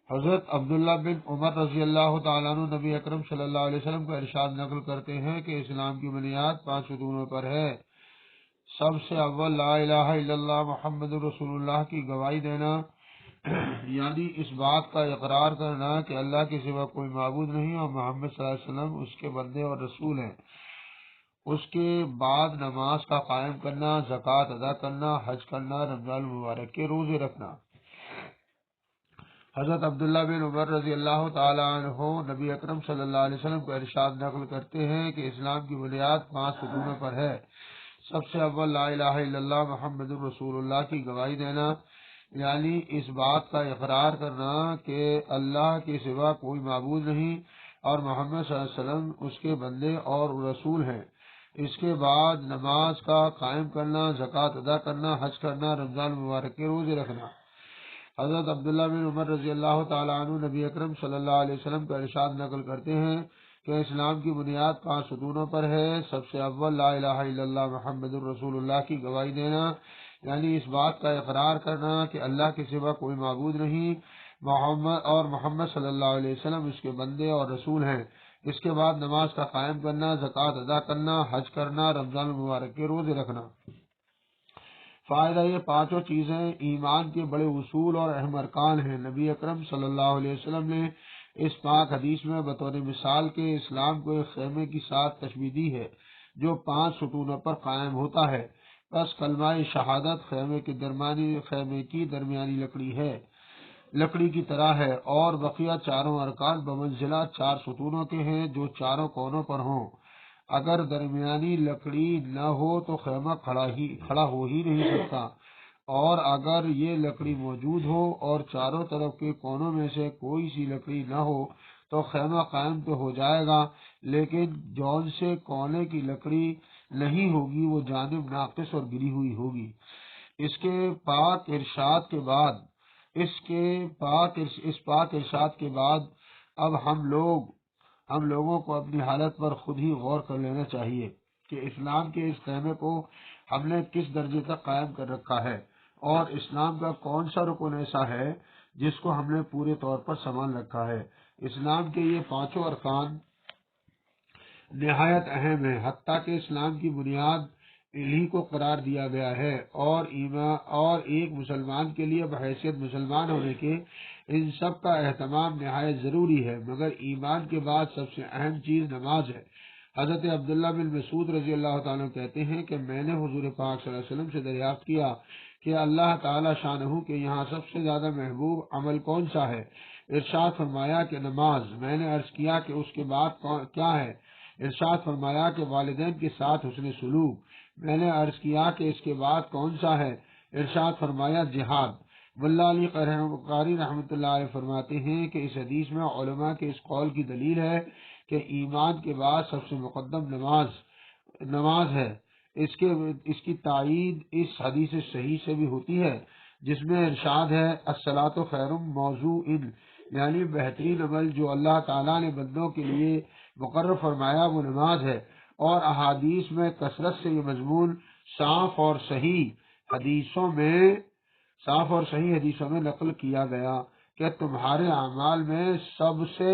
حضرت عبداللہ بن عمر رضی اللہ تعالیٰ عنہ نبی اکرم صلی اللہ علیہ وسلم کا ارشاد نقل کرتے ہیں کہ اسلام کی بنیاد 5 ستونوں پر ہے۔ سب سے اول لا الہ الا اللہ محمد رسول اللہ کی گواہی دینا، یعنی اس بات کا اقرار کرنا کہ اللہ کے سوا کوئی معبود نہیں اور محمد صلی اللہ علیہ وسلم اس کے بندے اور رسول ہیں۔ اس کے بعد نماز کا قائم کرنا، زکوٰۃ ادا کرنا، حج کرنا، رمضان المبارک کے روزے رکھنا۔ حضرت عبداللہ بن عمر رضی اللہ تعالی عنہ نبی اکرم صلی اللہ علیہ وسلم کا ارشاد نقل کرتے ہیں کہ اسلام کی بنیاد 5 ستونوں پر ہے۔ سب سے اول لا الہ الا اللہ محمد رسول اللہ کی گواہی دینا، یعنی اس بات کا اقرار کرنا کہ اللہ کے سوا کوئی معبود نہیں اور محمد صلی اللہ علیہ وسلم اس کے بندے اور رسول ہیں۔ اس کے بعد نماز کا قائم کرنا، زکوٰۃ ادا کرنا، حج کرنا، رمضان مبارک کے روزے رکھنا۔ حضرت عبداللہ بن عمر رضی اللہ تعالیٰ عنہ نبی اکرم صلی اللہ علیہ وسلم کا ارشاد نقل کرتے ہیں کہ اسلام کی بنیاد 5 ستونوں پر ہے۔ سب سے اول لا الہ الا اللہ محمد الرسول اللہ کی گواہی دینا، یعنی اس بات کا اقرار کرنا کہ اللہ کے سوا کوئی معبود نہیں محمد صلی اللہ علیہ وسلم اس کے بندے اور رسول ہیں۔ اس کے بعد نماز کا قائم کرنا، زکوٰۃ ادا کرنا، حج کرنا، رمضان المبارک کے روزے رکھنا۔ فائدہ، یہ 5 چیزیں ایمان کے بڑے اصول اور اہم ارکان ہیں۔ نبی اکرم صلی اللہ علیہ وسلم نے اس پاک حدیث میں بطور مثال کے اسلام کو ایک خیمے کی ساتھ تشبیہ دی ہے جو 5 ستونوں پر قائم ہوتا ہے۔ بس کلمہ شہادت خیمے کی درمیانی لکڑی کی طرح ہے، اور بقیہ چاروں ارکان بمنزلہ 4 ستونوں کے ہیں جو چاروں کونوں پر ہوں۔ اگر درمیانی لکڑی نہ ہو تو خیمہ کھڑا ہو ہی نہیں سکتا، اور اگر یہ لکڑی موجود ہو اور چاروں طرف کے کونوں میں سے کوئی سی لکڑی نہ ہو تو خیمہ قائم تو ہو جائے گا، لیکن جون سے کونے کی لکڑی نہیں ہوگی وہ جانب ناقص اور گری ہوئی ہوگی۔ اس پاک ارشاد کے بعد اب ہم لوگوں کو اپنی حالت پر خود ہی غور کر لینا چاہیے کہ اسلام کے اس خیمے کو ہم نے کس درجے تک قائم کر رکھا ہے، اور اسلام کا کون سا رکن ایسا ہے جس کو ہم نے پورے طور پر سنبھال رکھا ہے۔ اسلام کے یہ 5 ارکان نہایت اہم ہیں، حتیٰ کہ اسلام کی بنیاد انہی کو قرار دیا گیا ہے، اور ایک مسلمان کے لیے بحیثیت مسلمان ہونے کے ان سب کا اہتمام نہایت ضروری ہے، مگر ایمان کے بعد سب سے اہم چیز نماز ہے۔ حضرت عبداللہ بن مسعود رضی اللہ تعالیٰ کہتے ہیں کہ میں نے حضور پاک صلی اللہ علیہ وسلم سے دریافت کیا کہ اللہ تعالیٰ شانہ کے یہاں سب سے زیادہ محبوب عمل کون سا ہے؟ ارشاد فرمایا کہ نماز۔ میں نے عرض کیا کہ اس کے بعد کیا ہے؟ ارشاد فرمایا کہ والدین کے ساتھ حسن سلوک۔ میں نے عرض کیا کہ اس کے بعد کون سا ہے؟ ارشاد فرمایا جہاد۔ ملا علی قاری رحمۃ اللہ علیہ فرماتے ہیں کہ اس حدیث میں علماء کے اس قول کی دلیل ہے کہ ایمان کے بعد سب سے مقدم نماز ہے۔ اس کی تائید اس حدیث صحیح سے بھی ہوتی ہے جس میں ارشاد ہے الصلاۃ خیر موضوع، یعنی بہترین عمل جو اللہ تعالیٰ نے بندوں کے لیے مقرر فرمایا وہ نماز ہے، اور احادیث میں کثرت سے یہ مضمون صاف اور صحیح حدیثوں میں نقل کیا گیا کہ تمہارے اعمال میں سب سے